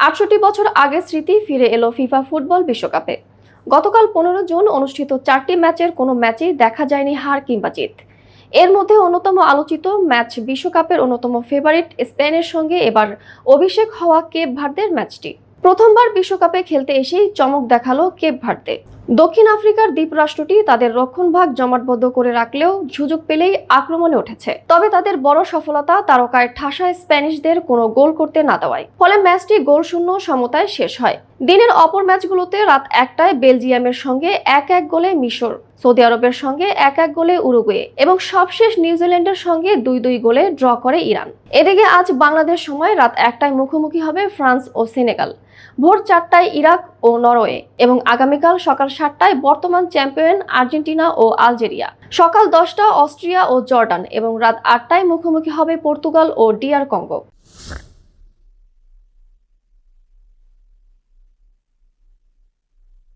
৬৮ বছর আগে স্মৃতি ফিরে এলো ফিফা ফুটবল বিশ্বকাপে। গতকাল ১৫ জুন অনুষ্ঠিত ৪টি ম্যাচের কোনো ম্যাচেই দেখা যায়নি হার কিংবা জিত। এর মধ্যে অন্যতম আলোচিত ম্যাচ বিশ্বকাপের অন্যতম ফেভারিট স্পেনের সঙ্গে এবার অভিষেক হওয়া কেপ ভার্দের ম্যাচটি। প্রথমবার বিশ্বকাপে খেলতে এসেই চমক দেখালো কেপ ভার্দে। দক্ষিণ আফ্রিকার দ্বীপরাষ্ট্রটি তাদের রক্ষণভাগ জমাটবদ্ধ করে রাখলেও সুযোগ পেলেই আক্রমণে উঠেছে। তবে তাদের বড় সফলতা তারকায় ঠাসায় স্প্যানিশদের কোনো গোল করতে না দেওয়ায়। ফলে ম্যাচটি গোলশূন্য সমতায় শেষ হয়। দিনের অপর ম্যাচগুলোতে রাত ১টায় বেলজিয়ামের সঙ্গে ১-১ গোলে মিশর, সৌদি আরবের সঙ্গে ১-১ গোলে উরুগুয়ে এবং সবশেষ নিউজিল্যান্ডের সঙ্গে ২-২ গোলে ড্র করে ইরান। এদিকে আজ বাংলাদেশ সময় রাত ১টায় মুখোমুখি হবে ফ্রান্স ও সেনেগাল, ভোর ৪টায় ইরাক ও নরওয়ে এবং আগামীকাল সকাল ৭টায় বর্তমান চ্যাম্পিয়ন আর্জেন্টিনা ও আলজেরিয়া। সকাল ১০টা অস্ট্রিয়া ও জর্ডান এবং রাত ৮টায় মুখোমুখি হবে পর্তুগাল ও ডিআর কঙ্গো।